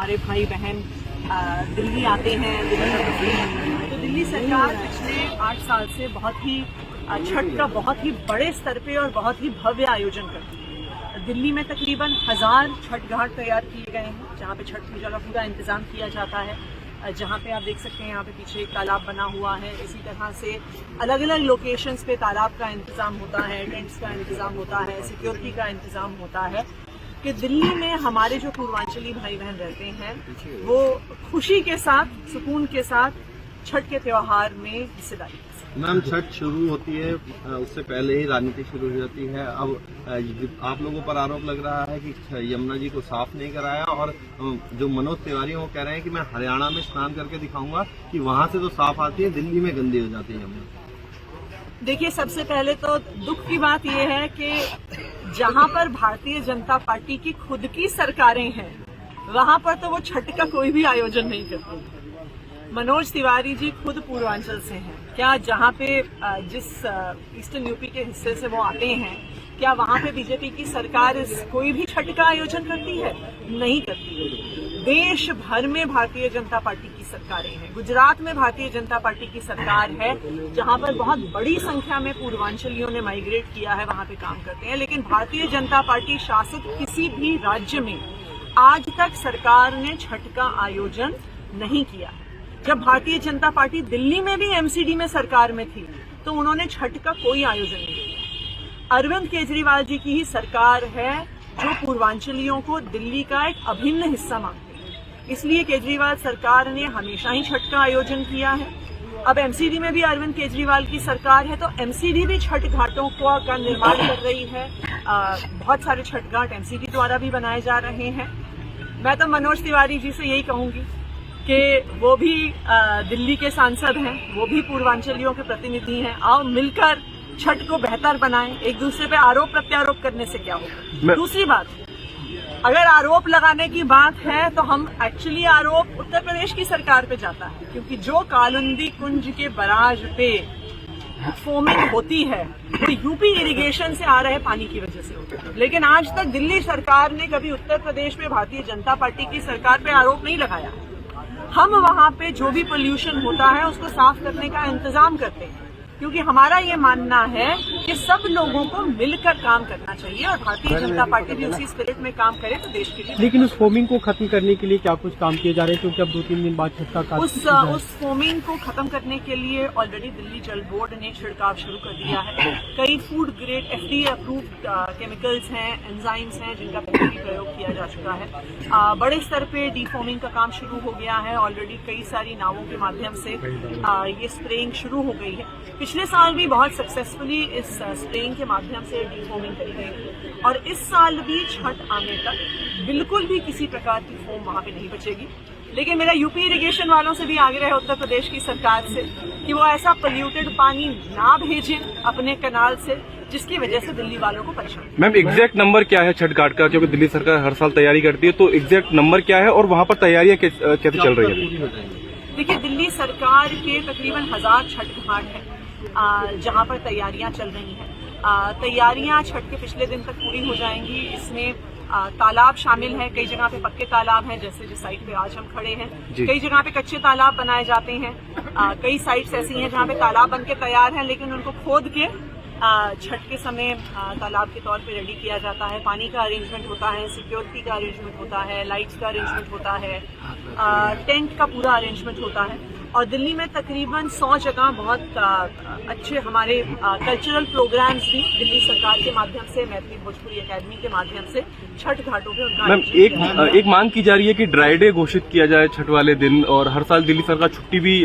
हमारे भाई बहन दिल्ली आते हैं, तो दिल्ली सरकार पिछले 8 साल से बहुत ही छठ का बहुत ही बड़े स्तर पे और बहुत ही भव्य आयोजन करती है। दिल्ली में तकरीबन 1000 छठ घाट तैयार किए गए हैं, जहाँ पे छठ पूजा का पूरा इंतजाम किया जाता है। जहाँ पे आप देख सकते हैं यहाँ पे पीछे एक तालाब बना हुआ है। इसी तरह से अलग अलग लोकेशंस पे तालाब का इंतजाम होता है, टेंट्स का इंतजाम होता है, सिक्योरिटी का इंतजाम होता है कि दिल्ली में हमारे जो पूर्वांचली भाई बहन रहते हैं वो खुशी के साथ, सुकून के साथ छठ के त्योहार में हिस्सेदारी। मैम, छठ शुरू होती है उससे पहले ही राजनीति शुरू हो जाती है। अब आप लोगों पर आरोप लग रहा है कि यमुना जी को साफ नहीं कराया, और जो मनोज तिवारी वो कह रहे हैं कि मैं हरियाणा में स्नान करके दिखाऊंगा कि वहां से तो साफ आती है, दिल्ली में गंदी हो जाती है यमुना। देखिए, सबसे पहले तो दुख की बात यह है कि जहां पर भारतीय जनता पार्टी की खुद की सरकारें हैं वहां पर तो वो छठ का कोई भी आयोजन नहीं करते। मनोज तिवारी जी खुद पूर्वांचल से हैं। क्या जहां पे जिस ईस्टर्न यूपी के हिस्से से वो आते हैं, क्या वहां पे बीजेपी की सरकार कोई भी छठ का आयोजन करती है? नहीं करती है। देश भर में भारतीय जनता पार्टी की सरकारें हैं। गुजरात में भारतीय जनता पार्टी की सरकार है, जहां पर बहुत बड़ी संख्या में पूर्वांचलियों ने माइग्रेट किया है, वहां पे काम करते हैं। लेकिन भारतीय जनता पार्टी शासित किसी भी राज्य में आज तक सरकार ने छठ का आयोजन नहीं किया। जब भारतीय जनता पार्टी दिल्ली में भी एमसीडी में सरकार में थी तो उन्होंने छठ का कोई आयोजन नहीं किया। अरविंद केजरीवाल जी की ही सरकार है जो पूर्वांचलियों को दिल्ली का एक अभिन्न हिस्सा मानती है। इसलिए केजरीवाल सरकार ने हमेशा ही छठ का आयोजन किया है। अब एमसीडी में भी अरविंद केजरीवाल की सरकार है तो एमसीडी भी छठ घाटों का निर्माण कर रही है। बहुत सारे छठ घाट एमसीडी द्वारा भी बनाए जा रहे हैं। मैं तो मनोज तिवारी जी से यही कहूंगी कि वो भी दिल्ली के सांसद हैं, वो भी पूर्वांचलियों के प्रतिनिधि हैं। आओ मिलकर छठ को बेहतर बनाएं। एक दूसरे पे आरोप प्रत्यारोप करने से क्या होगा? दूसरी बात, अगर आरोप लगाने की बात है तो हम एक्चुअली आरोप उत्तर प्रदेश की सरकार पे जाता है, क्योंकि जो कालिंदी कुंज के बराज पे फोमिंग होती है वो यूपी इरिगेशन से आ रहे पानी की वजह से होती है। लेकिन आज तक दिल्ली सरकार ने कभी उत्तर प्रदेश में भारतीय जनता पार्टी की सरकार पे आरोप नहीं लगाया। हम वहां पे जो भी पोल्यूशन होता है उसको साफ करने का इंतजाम करते हैं, क्योंकि हमारा ये मानना है कि सब लोगों को मिलकर काम करना चाहिए और भारतीय जनता पार्टी भी उसी स्पिरिट में काम करे तो देश के लिए। लेकिन उस फोमिंग को खत्म करने के लिए क्या कुछ काम किए जा रहे हैं? क्योंकि अब 2-3 दिन बाद छठ का उस फोमिंग को खत्म करने के लिए ऑलरेडी दिल्ली जल बोर्ड ने छिड़काव शुरू कर दिया है। कई food grade FDA approved chemicals हैं, एंजाइम्स हैं जिनका पहले भी प्रयोग किया जा चुका है। बड़े स्तर पे डीफोमिंग का काम शुरू हो गया है। ऑलरेडी कई सारी नावों के माध्यम से ये स्प्रेइंग शुरू हो गई है। पिछले साल भी बहुत सक्सेसफुली इस स्प्रेइंग के माध्यम से डीफोमिंग करी गई और इस साल भी छठ आने तक बिल्कुल भी किसी प्रकार की फोम वहां पे नहीं बचेगी। लेकिन मेरा यूपी इरिगेशन वालों से भी आग्रह है उत्तर प्रदेश की सरकार से कि वो ऐसा पोल्यूटेड पानी ना भेजें अपने कनाल से जिसकी वजह से दिल्ली वालों को परेशानी। मैम, एग्जैक्ट नंबर क्या है छठ घाट का? क्योंकि दिल्ली सरकार हर साल तैयारी करती है, तो एग्जैक्ट नंबर क्या है और वहाँ पर तैयारियां कैसे चल रही है? देखिए, दिल्ली सरकार के तकरीबन 1000 छठ घाट हैं जहां पर तैयारियां चल रही हैं। तैयारियां छठ के पिछले दिन तक पूरी हो जाएंगी। इसमें तालाब शामिल है। कई जगह पे पक्के तालाब हैं, जैसे जिस साइट पे आज हम खड़े हैं। कई जगह पे कच्चे तालाब बनाए जाते हैं। कई साइट्स ऐसी हैं जहां पे तालाब बनके तैयार हैं लेकिन उनको खोद के छठ के समय तालाब के तौर पे रेडी किया जाता है। पानी का अरेंजमेंट होता है, सिक्योरिटी का अरेंजमेंट होता है, लाइट्स का अरेंजमेंट होता है, टेंट का पूरा अरेंजमेंट होता है। और दिल्ली में तकरीबन 100 जगह बहुत अच्छे हमारे कल्चरल प्रोग्राम्स भी दिल्ली सरकार के माध्यम से, मैथिली भोजपुरी अकेडमी के माध्यम से छठ घाटों पे मैम, एक मांग की जा रही है कि ड्राई डे घोषित किया जाए छठ वाले दिन, और हर साल दिल्ली सरकार छुट्टी भी